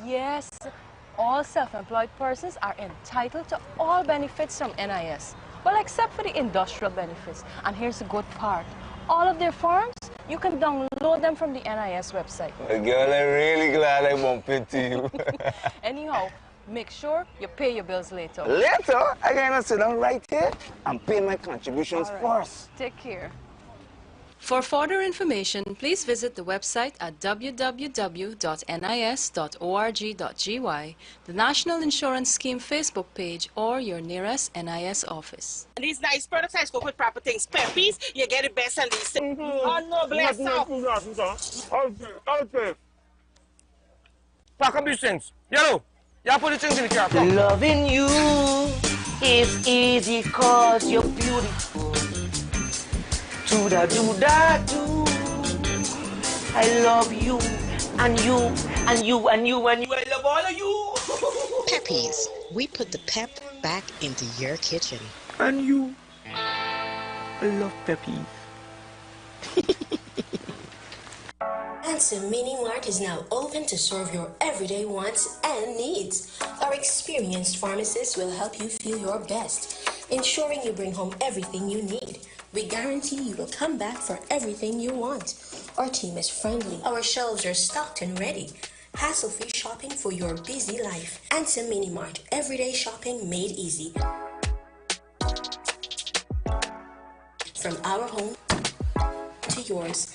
Yes, all self-employed persons are entitled to all benefits from NIS. Well, except for the industrial benefits. And here's the good part. All of their forms, you can download them from the NIS website. Well, girl, I'm really glad I bumped into you. Anyhow, make sure you pay your bills later. Later? I gotta sit down right here and pay my contributions first. Take care. For further information, please visit the website at www.nis.org.gy, the National Insurance Scheme Facebook page, or your nearest NIS office. These nice products I spoke with proper things. Peppies, you get it best and least. Oh no, bless up. Okay. Pack up these things. Yellow, you put the things in the car. Loving you is easy cause you're beautiful. Do-da-do-da-do. I love you, and you, and you, and you, and you. I love all of you. Peppies, we put the pep back into your kitchen. And you. I love Peppies. Ansem Mini Mart is now open to serve your everyday wants and needs. Our experienced pharmacists will help you feel your best, ensuring you bring home everything you need. We guarantee you will come back for everything you want. Our team is friendly. Our shelves are stocked and ready. Hassle-free shopping for your busy life. Ansem Mini Mart, everyday shopping made easy. From our home to yours.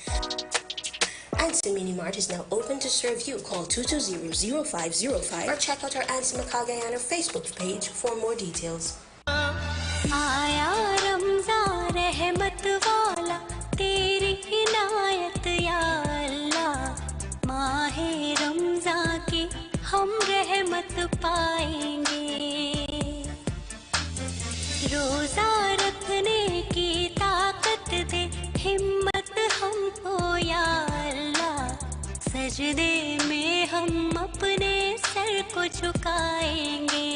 Ansem Mini Mart is now open to serve you. Call 220-0505 or check out our Ansem Makagayana Facebook page for more details. रहमत वाला तेरी इनायत या अल्लाह माहे रमज़ान की हम रहमत पाएंगे रोज़ा रखने की ताकत दे हिम्मत हमको या अल्लाह सजदे में हम अपने सर को झुकाएंगे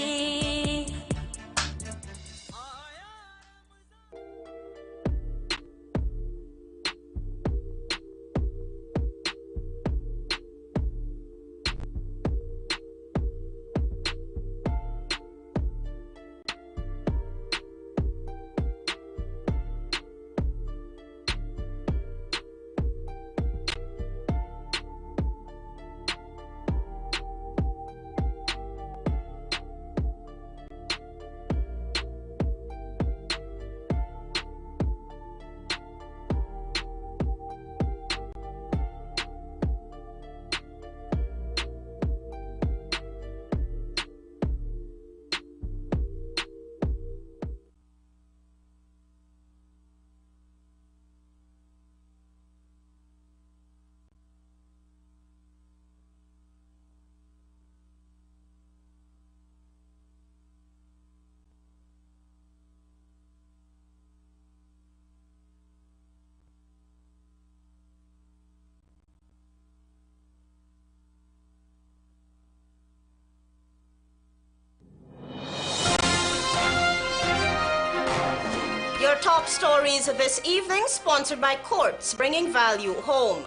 Top stories this evening, sponsored by Courts, bringing value home.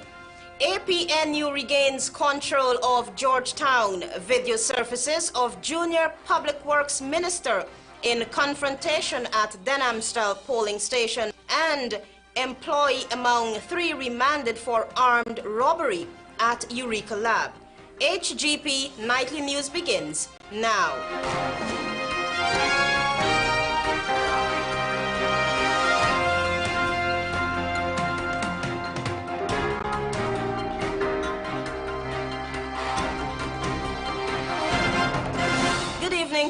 APNU regains control of Georgetown. Video surfaces of junior public works minister in confrontation at Denham-style polling station. And employee among 3 remanded for armed robbery at Eureka lab. HGP Nightly News begins now.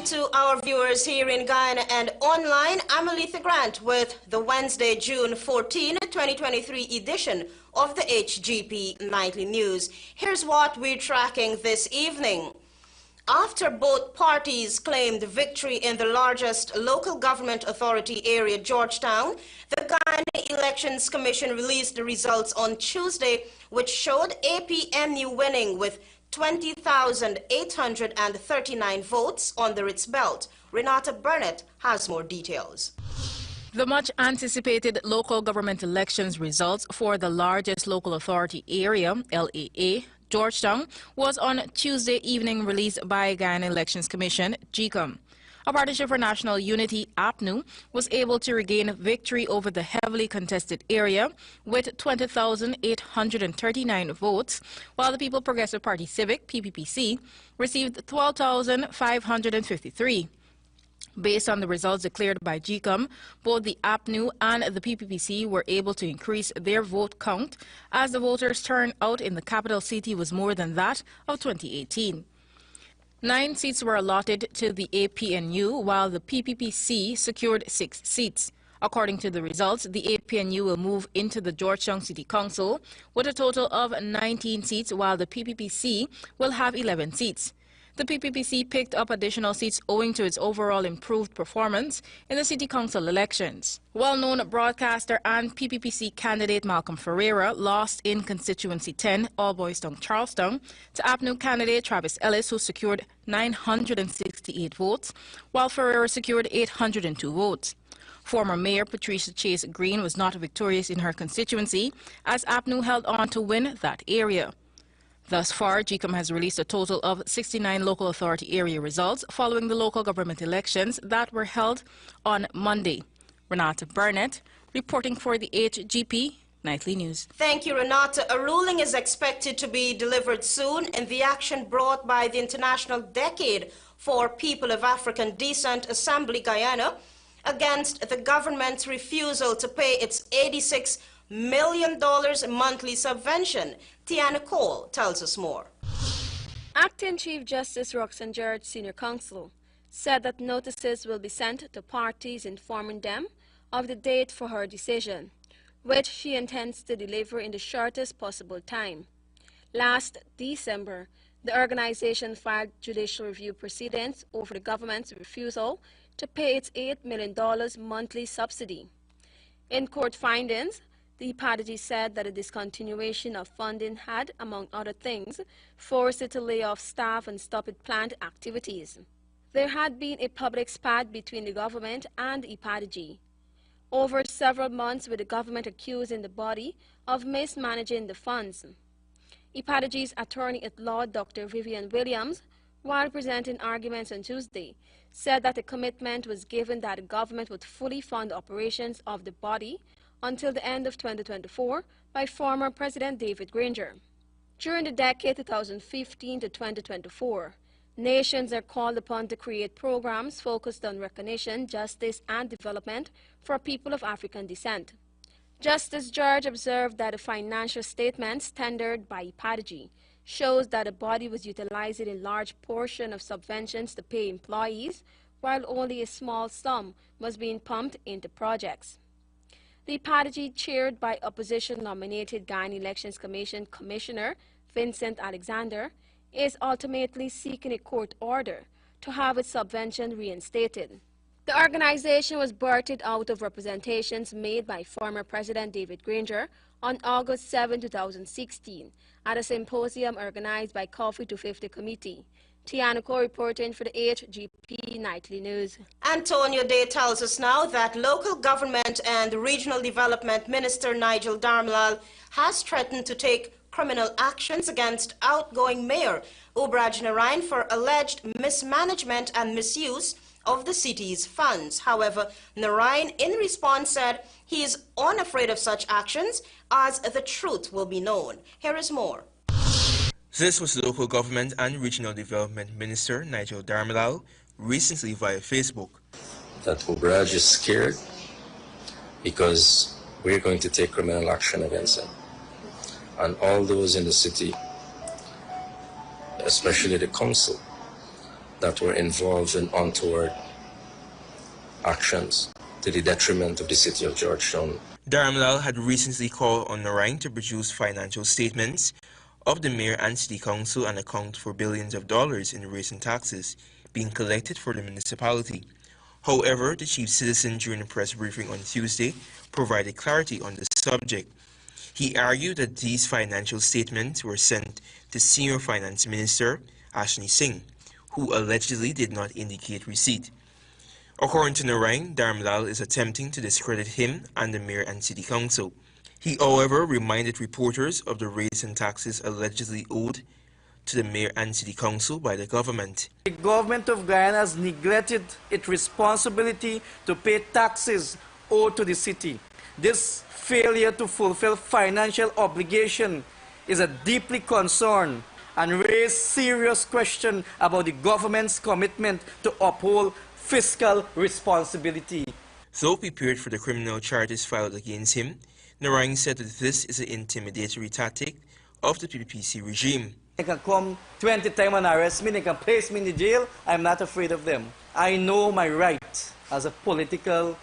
To our viewers here in Guyana and online, I'm Aletha Grant with the Wednesday, June 14, 2023 edition of the HGP Nightly News. Here's what we're tracking this evening. After both parties claimed victory in the largest local government authority area, Georgetown, the Guyana Elections Commission released the results on Tuesday, which showed APNU winning with 20,839 votes under its belt. Renata Burnett has more details. The much-anticipated local government elections results for the largest local authority area, LAA, Georgetown was on Tuesday evening released by Guyana Elections Commission, GCOM. A Partnership for National Unity, APNU, was able to regain victory over the heavily contested area with 20,839 votes, while the People Progressive Party Civic, PPPC, received 12,553. Based on the results declared by GCOM, both the APNU and the PPPC were able to increase their vote count as the voters' turnout in the capital city was more than that of 2018. 9 seats were allotted to the APNU, while the PPPC secured 6 seats. According to the results, the APNU will move into the Georgetown City Council with a total of 19 seats, while the PPPC will have 11 seats. The PPPC picked up additional seats owing to its overall improved performance in the City Council elections. Well-known broadcaster and PPPC candidate Malcolm Ferreira lost in Constituency 10, All Boys Town, Charlestown, to APNU candidate Travis Ellis, who secured 968 votes, while Ferreira secured 802 votes. Former Mayor Patricia Chase Green was not victorious in her constituency, as APNU held on to win that area. Thus far, GCOM has released a total of 69 local authority area results following the local government elections that were held on Monday. Renata Burnett, reporting for the HGP Nightly News. Thank you, Renata. A ruling is expected to be delivered soon in the action brought by the International Decade for People of African Descent Assembly Guyana against the government's refusal to pay its $86 million monthly subvention. Tiana Cole tells us more. Acting Chief Justice Roxanne Jarrett, Senior Counsel, said that notices will be sent to parties informing them of the date for her decision, which she intends to deliver in the shortest possible time. Last December, the organization filed judicial review proceedings over the government's refusal to pay its $8 million monthly subsidy. In court findings, the Ipadaji said that a discontinuation of funding had, among other things, forced it to lay off staff and stop its planned activities. There had been a public spat between the government and Ipadaji over several months, with the government accusing the body of mismanaging the funds. Ipadaji's attorney-at-law, Dr. Vivian Williams, while presenting arguments on Tuesday, said that a commitment was given that the government would fully fund operations of the body until the end of 2024 by former President David Granger. During the decade 2015 to 2024, nations are called upon to create programs focused on recognition, justice, and development for people of African descent. Justice George observed that the financial statements tendered by Ipadaji shows that the body was utilizing a large portion of subventions to pay employees, while only a small sum was being pumped into projects. The Ipadaji, chaired by opposition-nominated Guyana Elections Commission Commissioner Vincent Alexander, is ultimately seeking a court order to have its subvention reinstated. The organization was birthed out of representations made by former President David Granger on August 7, 2016, at a symposium organized by Coffee to 50 Committee. Tiana Cole reporting for the HGP Nightly News. Antonio Day tells us now that Local Government and Regional Development Minister Nigel Darmalal has threatened to take criminal actions against outgoing Mayor Ubraj Narain for alleged mismanagement and misuse of the city's funds. However, Narain in response said he is unafraid of such actions as the truth will be known. Here is more. This was Local Government and Regional Development Minister Nigel Darmalal recently via Facebook. That Ubraj is scared because we're going to take criminal action against him. And all those in the city, especially the council, that were involved in untoward actions to the detriment of the city of Georgetown. Darmalal had recently called on Narain to produce financial statements of the mayor and city council and account for billions of dollars in rates and taxes being collected for the municipality. However, the chief citizen during a press briefing on Tuesday provided clarity on the subject. He argued that these financial statements were sent to Senior Finance Minister Ashni Singh, who allegedly did not indicate receipt. According to Narain, Darmalal is attempting to discredit him and the mayor and city council. He, however, reminded reporters of the rates and taxes allegedly owed to the mayor and city council by the government. The government of Guyana has neglected its responsibility to pay taxes owed to the city. This failure to fulfill financial obligation is a deeply concern and raises serious questions about the government's commitment to uphold fiscal responsibility. Though prepared for the criminal charges filed against him, Narang said that this is an intimidatory tactic of the PPPC regime. They can come 20 times and arrest me, they can place me in the jail. I'm not afraid of them. I know my right as a political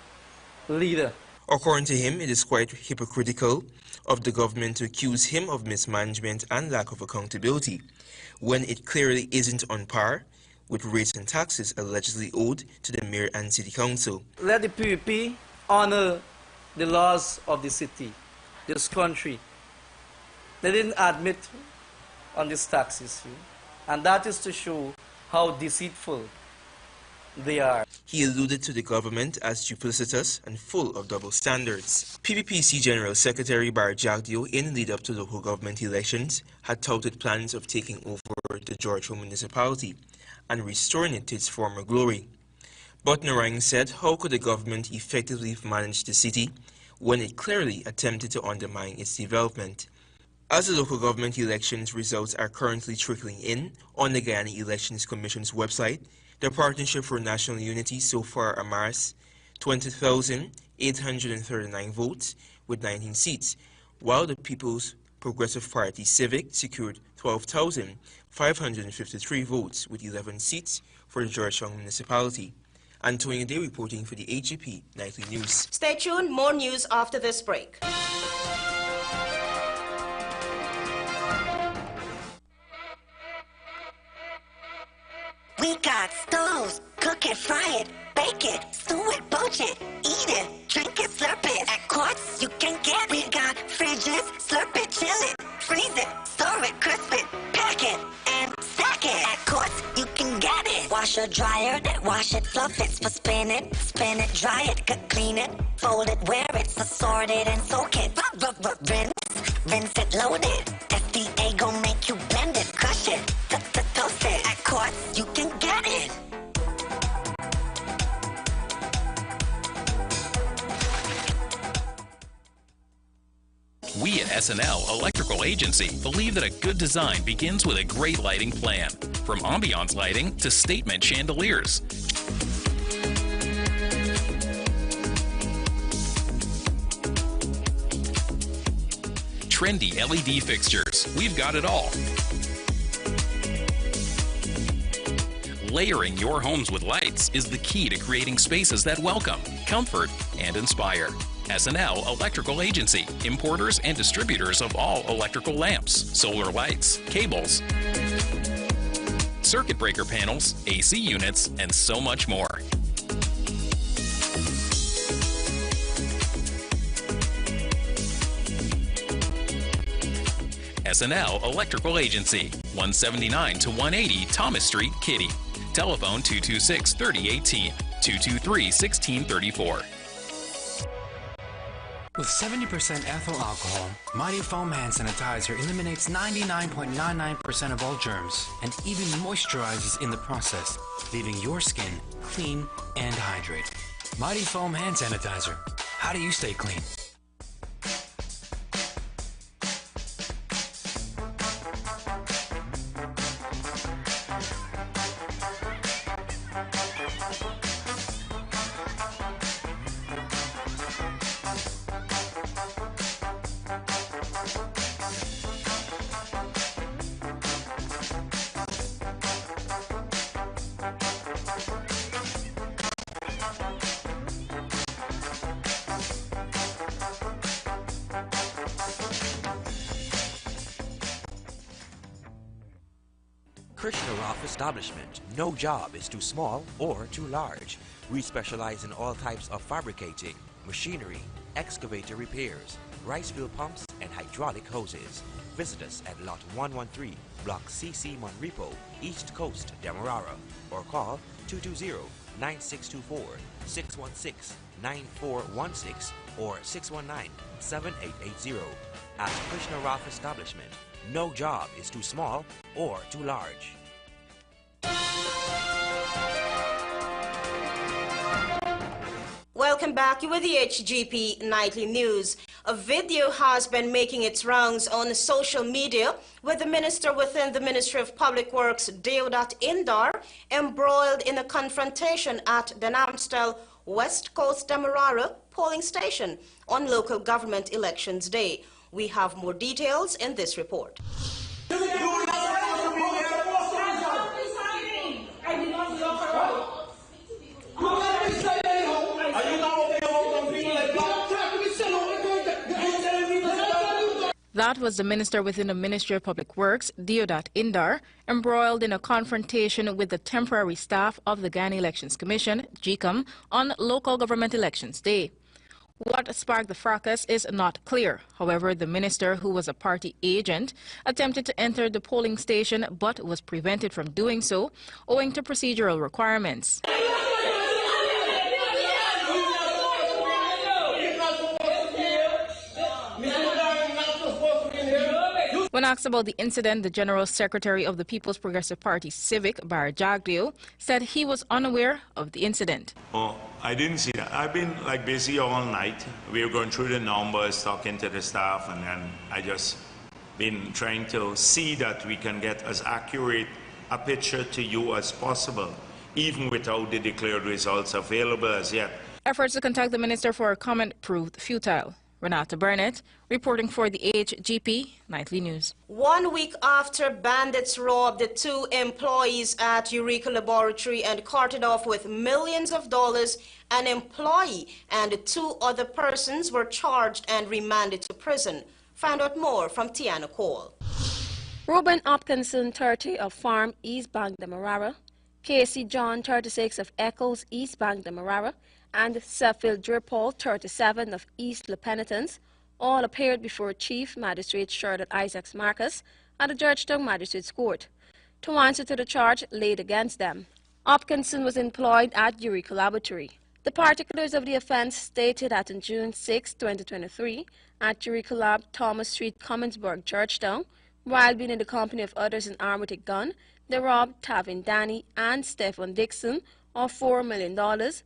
leader. According to him, it is quite hypocritical of the government to accuse him of mismanagement and lack of accountability, when it clearly isn't on par with rates and taxes allegedly owed to the mayor and city council. Let the PPP honor the laws of the city, this country. They didn't admit on these taxes, and that is to show how deceitful they are. He alluded to the government as duplicitous and full of double standards. PPPC General Secretary Barry Jagdio, in lead up to local government elections, had touted plans of taking over the Georgetown municipality and restoring it to its former glory. But Narang said, how could the government effectively manage the city when it clearly attempted to undermine its development? As the local government elections results are currently trickling in on the Guyana Elections Commission's website, the Partnership for National Unity so far amassed 20,839 votes with 19 seats, while the People's Progressive Party Civic secured 12,553 votes with 11 seats for the Georgetown municipality. Antonio Day reporting for the HGP Nightly News. Stay tuned, more news after this break. We got stoves, cook it, fry it, bake it, stew it, poach it, eat it, drink it, slurp it. At Quartz, you can get it. We got fridges, slurp it, chill it, freeze it, store it, crisp it, pack it, and stack it. At Quartz, you can get it. Washer, dryer, wash it, fluff it, for spin it, dry it, clean it, fold it, wear it, sort it, and soak it. Rinse it, load it. FDA gon' make you blend it, crush it, toast it. At Quartz, you can get it. We at SNL Electrical Agency believe that a good design begins with a great lighting plan. From ambiance lighting to statement chandeliers. Trendy LED fixtures, we've got it all. Layering your homes with lights is the key to creating spaces that welcome, comfort, and inspire. SNL Electrical Agency, importers and distributors of all electrical lamps, solar lights, cables, circuit breaker panels, AC units, and so much more. SNL Electrical Agency, 179 to 180 Thomas Street, Kitty. Telephone 226-3018, 223-1634. With 70% ethyl alcohol, Mighty Foam Hand Sanitizer eliminates 99.99% of all germs and even moisturizes in the process, leaving your skin clean and hydrated. Mighty Foam Hand Sanitizer. How do you stay clean? Establishment. No job is too small or too large. We specialize in all types of fabricating, machinery, excavator repairs, rice field pumps, and hydraulic hoses. Visit us at Lot 113, Block CC Monrepo, East Coast, Demerara, or call 9624, 616-9416, or 619-7880. At Krishna Ralph Establishment, no job is too small or too large. Welcome back with the HGP Nightly News. A video has been making its rounds on social media with the minister within the Ministry of Public Works, Deodat Indar, embroiled in a confrontation at the Ministerial West Coast Demerara polling station on local government elections day. We have more details in this report. That was the minister within the Ministry of Public Works, Deodat Indar, embroiled in a confrontation with the temporary staff of the Ghana Elections Commission, GCOM, on local government elections day. What sparked the fracas is not clear. However, the minister, who was a party agent, attempted to enter the polling station but was prevented from doing so owing to procedural requirements. When asked about the incident, the General Secretary of the People's Progressive Party Civic, Bar Jagdeo, said he was unaware of the incident. Oh, I didn't see that. I've been like busy all night. We were going through the numbers, talking to the staff, and then I just been trying to see that we can get as accurate a picture to you as possible, even without the declared results available as yet. Efforts to contact the minister for a comment proved futile. Renata Burnett, reporting for the HGP Nightly News. 1 week after bandits robbed the 2 employees at Eureka Laboratory and carted off with millions of dollars, an employee and 2 other persons were charged and remanded to prison. Find out more from Tiana Cole. Reuben Hopkinson, 30, of Farm, East Bank, Demerara, Casey John, 36, of Echoes, East Bank, Demerara, and Sheffield Dripple, 37, of East La Penitence, all appeared before Chief Magistrate Charlotte Isaacs Marcus at the Georgetown Magistrates Court to answer to the charge laid against them. Hopkinson was employed at Eureka Laboratory. The particulars of the offense stated that on June 6, 2023, at Eureka Lab, Thomas Street, Commonsburg, Georgetown, while being in the company of others and armed with a gun, they robbed Tavin Danny and Stephen Dixon of $4 million, $3,000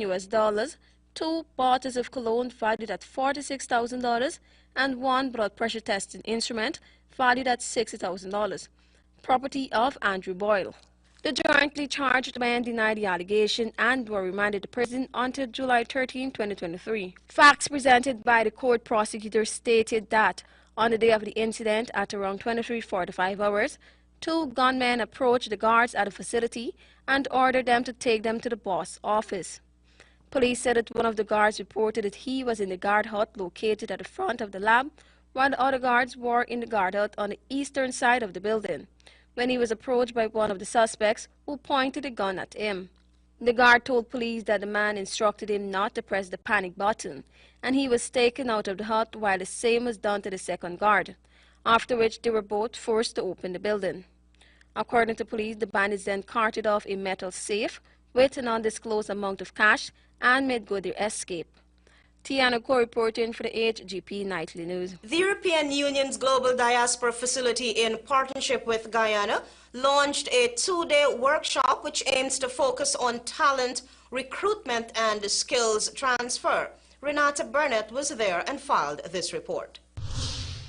US, 2 bottles of cologne valued at $46,000, and 1 blood pressure testing instrument valued at $60,000, property of Andrew Boyle. The jointly charged men denied the allegation and were remanded to prison until July 13, 2023. Facts presented by the court prosecutor stated that on the day of the incident at around 23:45 hours, 2 gunmen approached the guards at the facility and ordered them to take them to the boss office. Police said that one of the guards reported that he was in the guard hut located at the front of the lab, while the other guards were in the guard hut on the eastern side of the building, when he was approached by one of the suspects who pointed a gun at him. The guard told police that the man instructed him not to press the panic button, and he was taken out of the hut while the same was done to the second guard, after which they were both forced to open the building. According to police, the bandits then carted off a metal safe with an undisclosed amount of cash and made good their escape. Tiana Ko reporting for the HGP Nightly News. The European Union's Global Diaspora facility, in partnership with Guyana, launched a 2-day workshop which aims to focus on talent, recruitment and skills transfer. Renata Burnett was there and filed this report.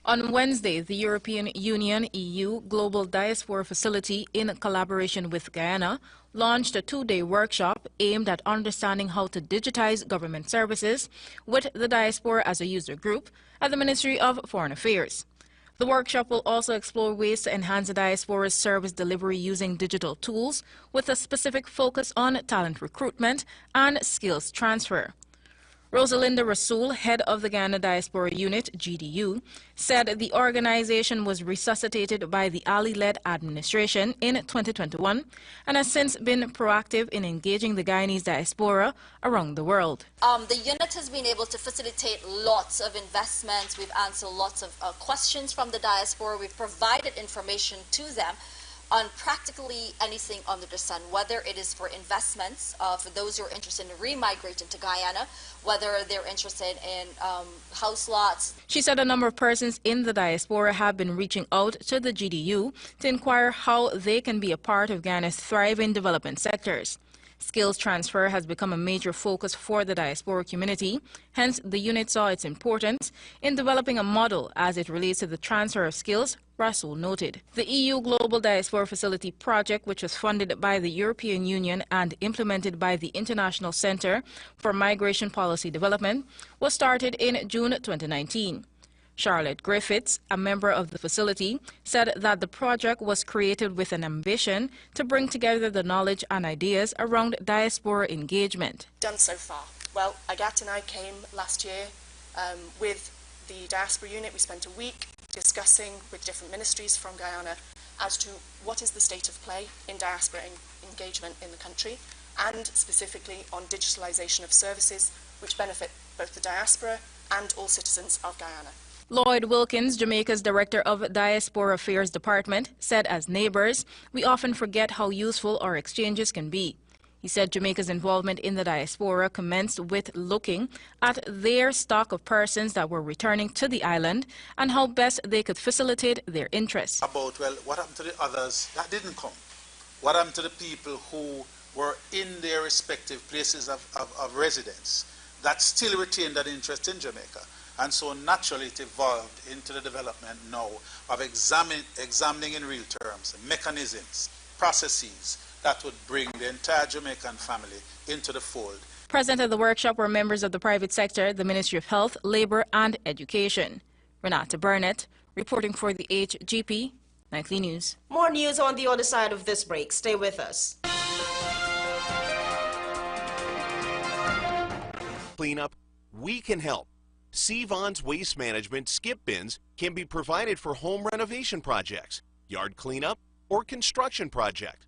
On Wednesday, the European Union EU Global Diaspora Facility, in collaboration with Guyana, launched a 2-day workshop aimed at understanding how to digitize government services with the diaspora as a user group at the Ministry of Foreign Affairs. The workshop will also explore ways to enhance the diaspora's service delivery using digital tools, with a specific focus on talent recruitment and skills transfer. Rosalinda Rasool, head of the Ghana Diaspora Unit, GDU, said the organization was resuscitated by the Ali-led administration in 2021 and has since been proactive in engaging the Guyanese diaspora around the world. The unit has been able to facilitate lots of investments. We've answered lots of questions from the diaspora. We've provided information to them. on practically anything under the sun, whether it is for investments for those who are interested in remigrating to Guyana, whether they're interested in house lots. She said a number of persons in the diaspora have been reaching out to the GDU to inquire how they can be a part of Guyana's thriving development sectors. Skills transfer has become a major focus for the diaspora community. Hence, the unit saw its importance in developing a model as it relates to the transfer of skills, Rasool noted. The EU Global Diaspora Facility project, which was funded by the European Union and implemented by the International Center for Migration Policy Development, was started in June 2019. Charlotte Griffiths, a member of the facility, said that the project was created with an ambition to bring together the knowledge and ideas around diaspora engagement. Done so far? Well, Agathe and I came last year with the diaspora unit. We spent a week discussing with different ministries from Guyana as to what is the state of play in diaspora engagement in the country, and specifically on digitalization of services which benefit both the diaspora and all citizens of Guyana. Lloyd Wilkins, Jamaica's Director of Diaspora Affairs Department, said as neighbors, we often forget how useful our exchanges can be. He said Jamaica's involvement in the diaspora commenced with looking at their stock of persons that were returning to the island and how best they could facilitate their interests. About, well, what happened to the others that didn't come? What happened to the people who were in their respective places of residence that still retained that interest in Jamaica? And so naturally it evolved into the development now of examining in real terms mechanisms, processes that would bring the entire Jamaican family into the fold. Present at the workshop were members of the private sector, the Ministry of Health, Labor and Education. Renata Burnett, reporting for the HGP Nightly News. More news on the other side of this break. Stay with us. Cleanup, we can help. Sevon's Waste Management skip bins can be provided for home renovation projects, yard cleanup, or construction project.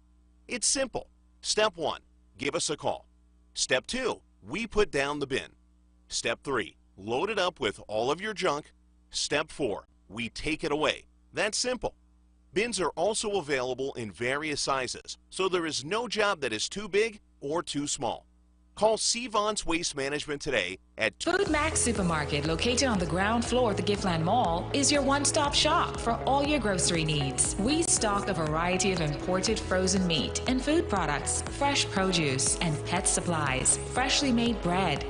It's simple. Step 1, give us a call. Step 2, we put down the bin. Step 3, load it up with all of your junk. Step 4, we take it away. That's simple. Bins are also available in various sizes, so there is no job that is too big or too small. Call Sevon's Waste Management today at Food Max Supermarket, located on the ground floor of the Giftland Mall, is your one-stop shop for all your grocery needs. We stock a variety of imported frozen meat and food products, fresh produce, and pet supplies, freshly made bread.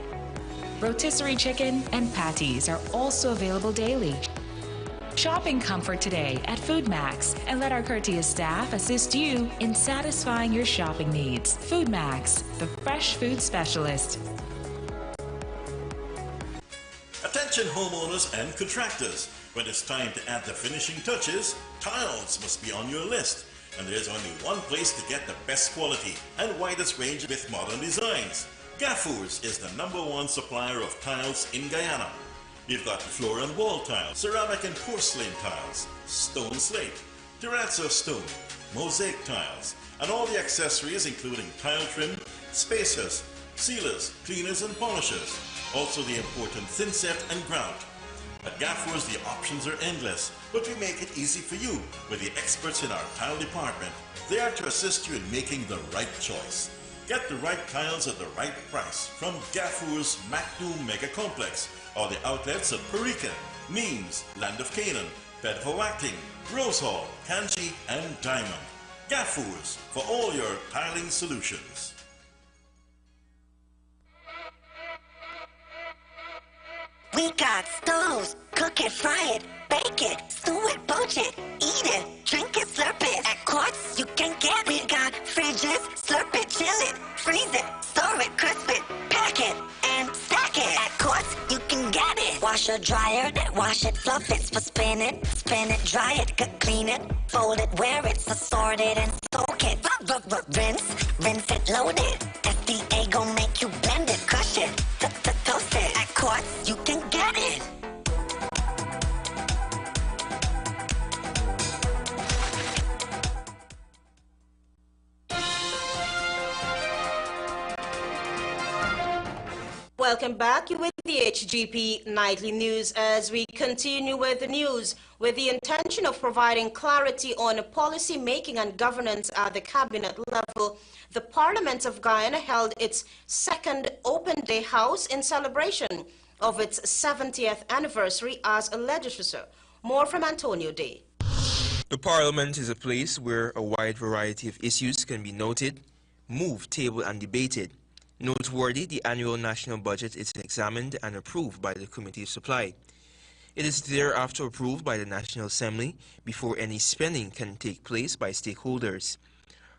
Rotisserie chicken and patties are also available daily. Shop in comfort today at Food Max and let our courteous staff assist you in satisfying your shopping needs. Food Max, the fresh food specialist. Attention homeowners and contractors. When it's time to add the finishing touches, tiles must be on your list. And there's only one place to get the best quality and widest range with modern designs. Gaffurs is the #1 supplier of tiles in Guyana. You've got floor and wall tiles, ceramic and porcelain tiles, stone slate, terrazzo stone, mosaic tiles, and all the accessories including tile trim, spacers, sealers, cleaners and polishers. Also the important thin set and grout. At Gaffurs the options are endless, but we make it easy for you with the experts in our tile department. They are to assist you in making the right choice. Get the right tiles at the right price from Gaffurs Macdoom Mega Complex, or the outlets of Eureka, Means, Land of Canaan, Bedford Acting, Rose Hall, Kanchi, and Diamond. Gaffurs for all your tiling solutions. We got stoves, cook it, fry it, bake it, stew it, poach it, eat it, drink it, slurp it. At Quartz, you can get it. We got fridges, slurp it, chill it, freeze it, store it, crisp it, pack it, and stack it. At Quartz, you can get it. Wash or dryer it, wash it, fluff it, for spin it, dry it, clean it, fold it, wear it, sort it, and soak it. Rinse it, load it. SDA gon' make you blend it, crush it, toast it. At Quartz, you can get it. Welcome back. You're with the HGP Nightly News as we continue with the news. With the intention of providing clarity on policy making and governance at the cabinet level, the Parliament of Guyana held its second Open Day House in celebration of its 70th anniversary as a legislature. More from Antonio Day. The Parliament is a place where a wide variety of issues can be noted, moved, tabled and debated. Noteworthy, the annual national budget is examined and approved by the Committee of Supply. It is thereafter approved by the National Assembly before any spending can take place by stakeholders.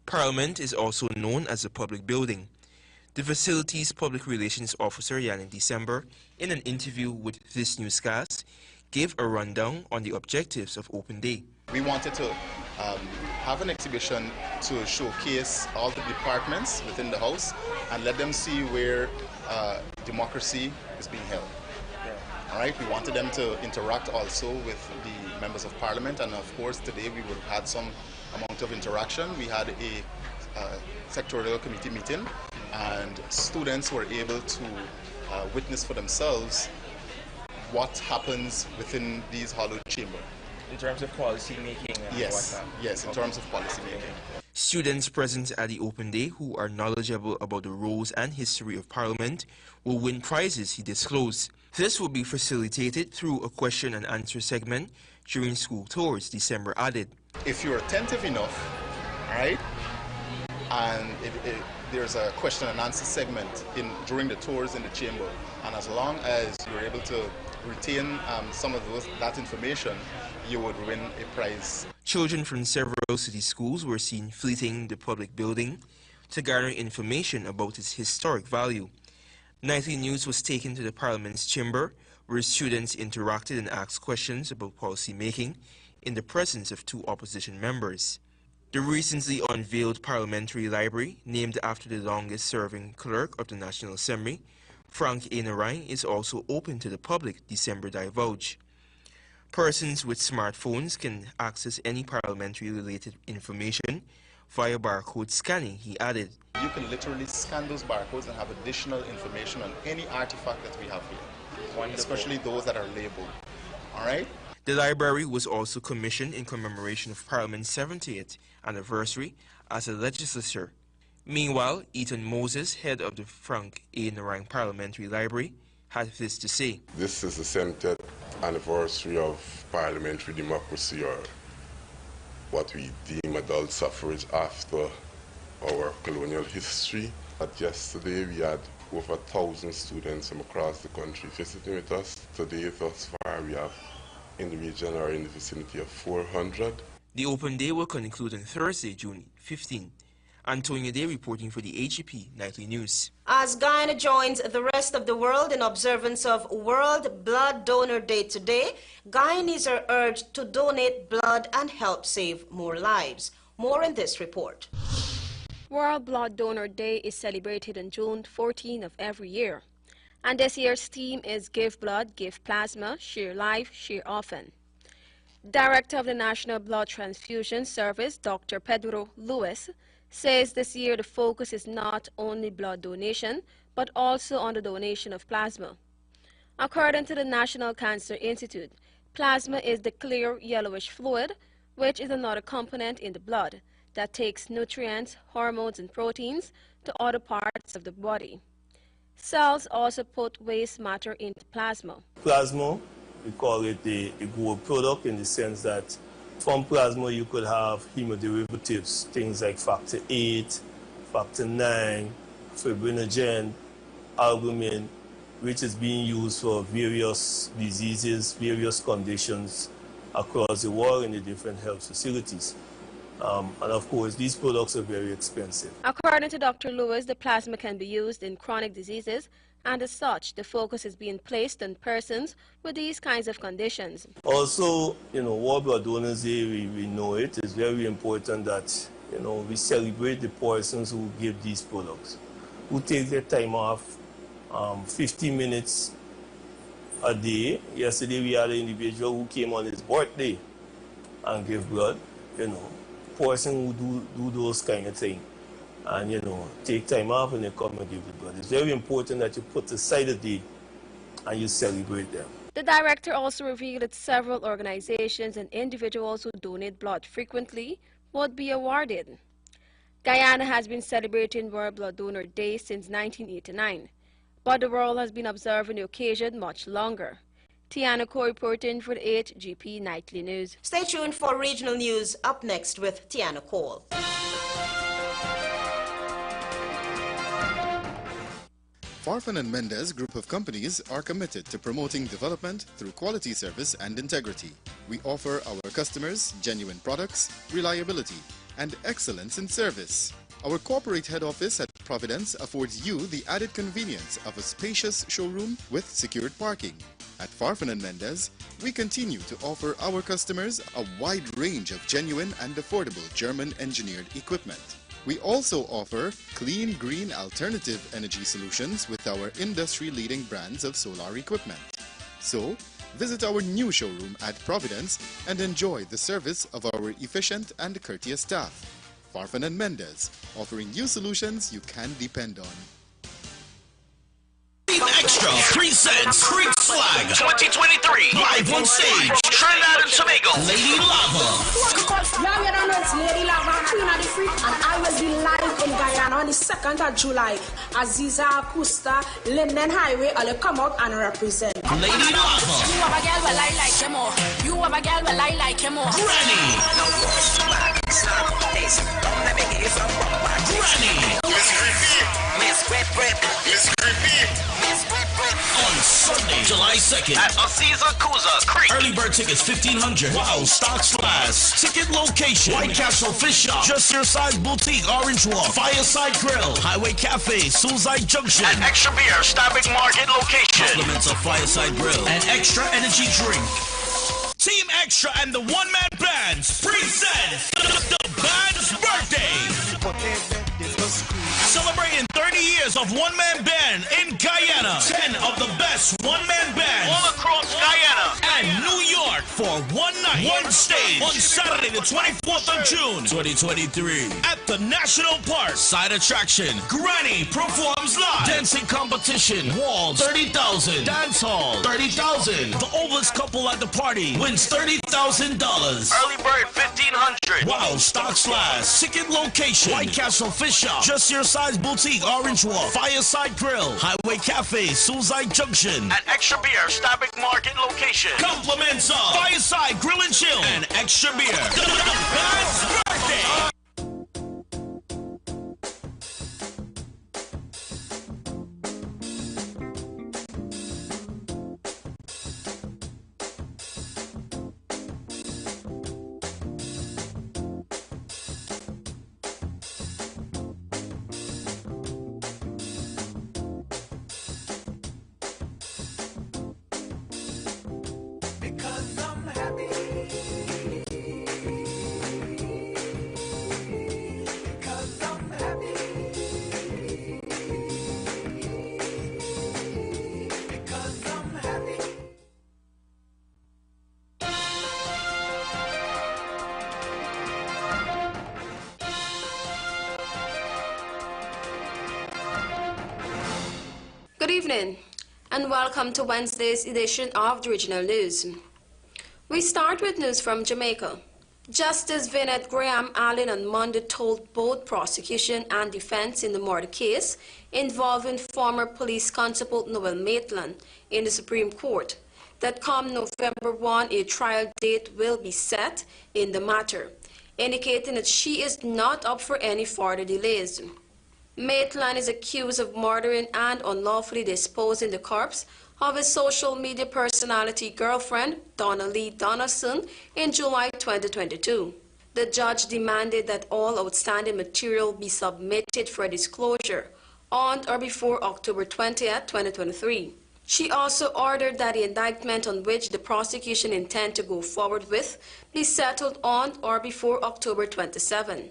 Parliament is also known as a public building. The facility's public relations officer, Yannick December, in an interview with this newscast, gave a rundown on the objectives of Open Day. We wanted to have an exhibition to showcase all the departments within the House and let them see where democracy is being held. All right, we wanted them to interact also with the members of Parliament, and of course today we would have had some amount of interaction. We had a sectorial committee meeting, and students were able to witness for themselves what happens within these hallowed chambers. In terms of policy making and yes, yes, in terms of policy making. Students present at the Open Day who are knowledgeable about the roles and history of Parliament will win prizes, he disclosed. This will be facilitated through a question and answer segment during school tours, December added. If you're attentive enough, right, and there's a question and answer segment during the tours in the chamber, and as long as you're able to retain some of that information, you would win a prize. Children from several city schools were seen fleeting the public building to garner information about its historic value. Nightly news was taken to the Parliament's chamber, where students interacted and asked questions about policy making in the presence of two opposition members. The recently unveiled Parliamentary Library, named after the longest-serving clerk of the National Assembly, Frank A. Narang, is also open to the public, December divulged. Persons with smartphones can access any parliamentary-related information via barcode scanning, he added. You can literally scan those barcodes and have additional information on any artifact that we have here, wonderful, especially those that are labeled. All right? The library was also commissioned in commemoration of Parliament's 70th anniversary as a legislature. Meanwhile, Ethan Moses, head of the Frank A. Narang Parliamentary Library, had this to say. This is the 70th anniversary of parliamentary democracy, or what we deem adult suffrage after our colonial history. But yesterday we had over 1,000 students from across the country visiting with us. Today, thus far, we have in the region or in the vicinity of 400. The Open Day will conclude on Thursday, June 15. Antonio Day reporting for the HGP Nightly News. As Guyana joins the rest of the world in observance of World Blood Donor Day today, Guyanese are urged to donate blood and help save more lives. More in this report. World Blood Donor Day is celebrated on June 14 of every year. And this year's theme is Give Blood, Give Plasma, Share Life, Share Often. Director of the National Blood Transfusion Service, Dr. Pedro Lewis, says this year the focus is not only blood donation, but also on the donation of plasma. According to the National Cancer Institute, plasma is the clear yellowish fluid, which is another component in the blood that takes nutrients, hormones, and proteins to other parts of the body. Cells also put waste matter into plasma. Plasma, we call it the gold product in the sense that from plasma you could have hemoderivatives, things like factor 8, factor 9, fibrinogen, albumin, which is being used for various diseases, various conditions across the world in the different health facilities. And of course, these products are very expensive. According to Dr. Lewis, the plasma can be used in chronic diseases, and as such, the focus is being placed on persons with these kinds of conditions. Also, World Blood Donors Day, we know it is very important that, we celebrate the persons who give these products, who take their time off 50 minutes a day. Yesterday, we had an individual who came on his birthday and gave blood, person who do those kind of things and take time off and they come and give the blood. It's very important that you put aside a day and you celebrate them. The director also revealed that several organizations and individuals who donate blood frequently would be awarded. Guyana has been celebrating World Blood Donor Day since 1989, but the world has been observing the occasion much longer. Tiana Ko reporting for the HGP Nightly News. Stay tuned for regional news up next with Tiana Cole. Farfan and Mendez group of companies are committed to promoting development through quality service and integrity. We offer our customers genuine products, reliability, and excellence in service. Our corporate head office at Providence affords you the added convenience of a spacious showroom with secured parking. At Farfan and Mendez, we continue to offer our customers a wide range of genuine and affordable German-engineered equipment. We also offer clean, green, alternative energy solutions with our industry-leading brands of solar equipment. So, visit our new showroom at Providence and enjoy the service of our efficient and courteous staff. Farfan and Mendez, offering you solutions you can depend on. Extra presents Creek Flag 2023 live on stage. Trinidad and Tobago, Lady Lava. Yeah, you don't know it's Lady Lava, Queen of the Freak, and I will be live in Guyana on the 2nd of July. Aziza, Kusta, Linden Highway, I'll come out and represent. Lady Lava. You have a girl well I like him more. You have a girl well I like him more. Granny. Miss Creepy. Miss Creepy. Miss Creepy. On Sunday, July 2nd at Aziza Kuza Creek. Early bird tickets $1,500. Wow, stocks last. Ticket location: White Castle Fish Shop, Just Your Size Boutique, Orange Walk, Fireside Grill, Highway Cafe, Suicide Junction, and Extra Beer, Stabic Market location. Compliments of Fireside Grill and Extra Energy Drink. Team Extra and the one-man bands present the band's birthday. Celebrating 30 years of one-man band in Guyana. 10 of the best one-man bands all across Guyana and New York for one night, one stage on Saturday the 24th of June 2023 at the National Park. Side attraction: Granny performs live. Dancing competition: Walls 30,000. Dance hall 30,000. The oldest couple at the party wins $30,000. Early bird $1,500. Wow, stocks last. Ticket location: White Castle Fish Shop, Just Your Size Boutique, Orange Walk, Fireside Grill, Highway Cafe, Suicide Junction, and Extra Beer, Stabic Market location. Compliments of Fireside Grill and Chill and Extra Beer. The band's birthday. Good evening and welcome to Wednesday's edition of the Regional News. We start with news from Jamaica. Justice Vinette Graham Allen on Monday told both prosecution and defense in the murder case involving former police constable Noel Maitland in the Supreme Court that come November 1 a trial date will be set in the matter, indicating that she is not up for any further delays. Maitland is accused of murdering and unlawfully disposing the corpse of his social media personality girlfriend, Donna Lee Donaldson, in July 2022. The judge demanded that all outstanding material be submitted for disclosure on or before October 20, 2023. She also ordered that the indictment on which the prosecution intend to go forward with be settled on or before October 27.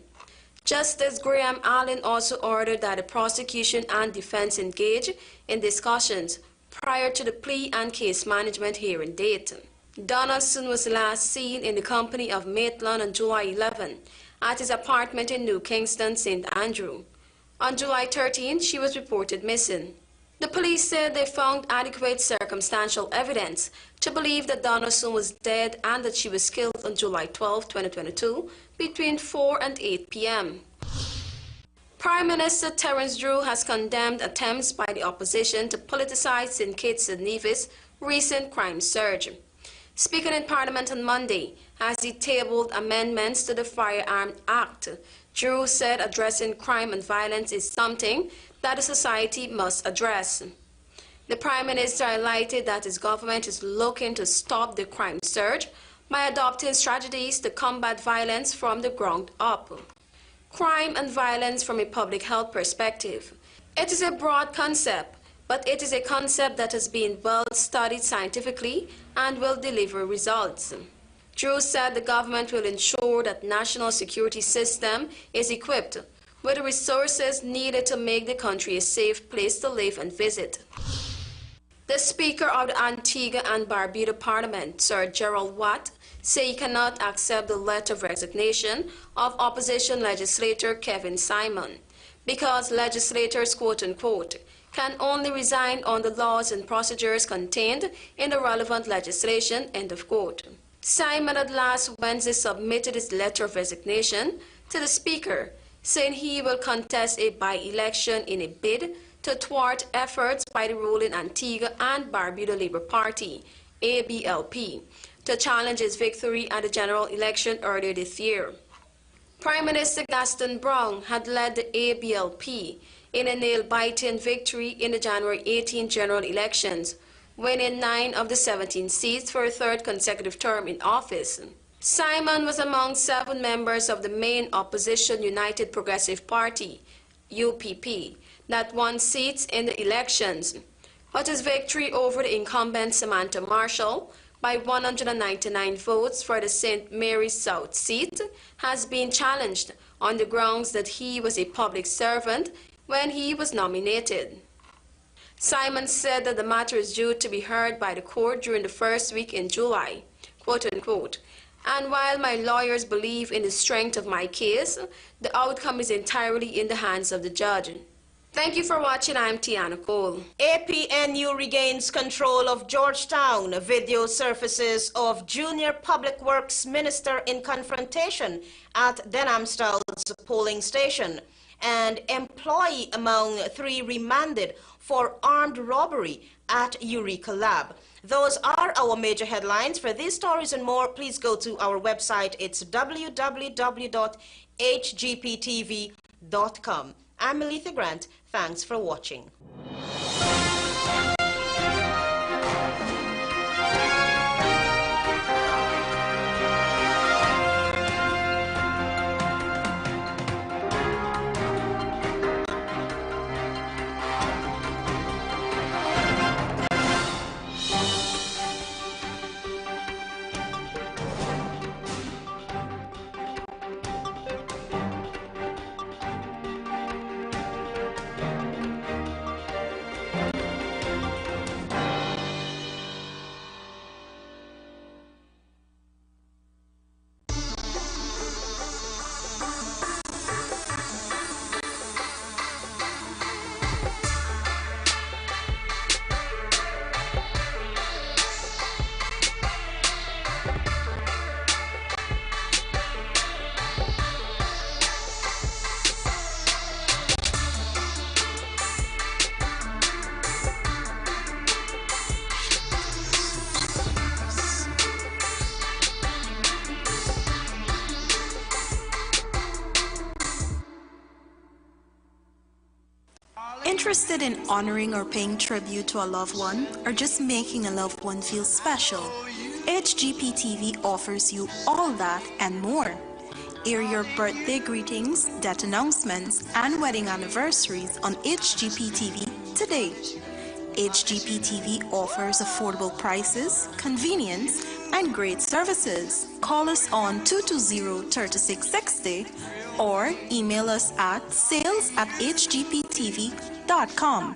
Justice Graham Allen also ordered that the prosecution and defense engage in discussions prior to the plea and case management hearing date. Donaldson was last seen in the company of Maitland on July 11 at his apartment in New Kingston, St. Andrew. On July 13, she was reported missing. The police said they found adequate circumstantial evidence to believe that Donna Soon was dead and that she was killed on July 12, 2022, between 4 and 8 p.m. Prime Minister Terence Drew has condemned attempts by the opposition to politicize St. Kitts and Nevis' recent crime surge. Speaking in Parliament on Monday, as he tabled amendments to the Firearm Act, Drew said addressing crime and violence is something that the society must address. The Prime Minister highlighted that his government is looking to stop the crime surge by adopting strategies to combat violence from the ground up. Crime and violence from a public health perspective. It is a broad concept, but it is a concept that has been well studied scientifically and will deliver results. Drew said the government will ensure that the national security system is equipped with the resources needed to make the country a safe place to live and visit. The Speaker of the Antigua and Barbuda Parliament, Sir Gerald Watt, said he cannot accept the letter of resignation of opposition legislator Kevin Simon because legislators, quote-unquote, can only resign on the laws and procedures contained in the relevant legislation, end of quote. Simon had last Wednesday submitted his letter of resignation to the Speaker, saying he will contest a by-election in a bid to thwart efforts by the ruling Antigua and Barbuda Labour Party, ABLP, to challenge his victory at the general election earlier this year. Prime Minister Gaston Brown had led the ABLP in a nail-biting victory in the January 18 general elections, winning 9 of the 17 seats for a third consecutive term in office. Simon was among 7 members of the main opposition United Progressive Party, UPP, that won seats in the elections, but his victory over the incumbent Samantha Marshall by 199 votes for the St. Mary's South seat has been challenged on the grounds that he was a public servant when he was nominated. Simon said that the matter is due to be heard by the court during the first week in July, quote-unquote, and while my lawyers believe in the strength of my case, the outcome is entirely in the hands of the judge. Thank you for watching. I'm Tiana Cole. APNU regains control of Georgetown. Video surfaces of Junior Public Works Minister in confrontation at Denhamstow's polling station. And employee among 3 remanded for armed robbery at Eureka Lab. Those are our major headlines. For these stories and more, please go to our website. It's www.hgptv.com. I'm Melissa Grant. Thanks for watching. Interested in honoring or paying tribute to a loved one, or just making a loved one feel special? HGPTV offers you all that and more. Air your birthday greetings, death announcements, and wedding anniversaries on HGPTV today. HGPTV offers affordable prices, convenience, and great services. Call us on 220-3660 or email us at sales@hgptv.com.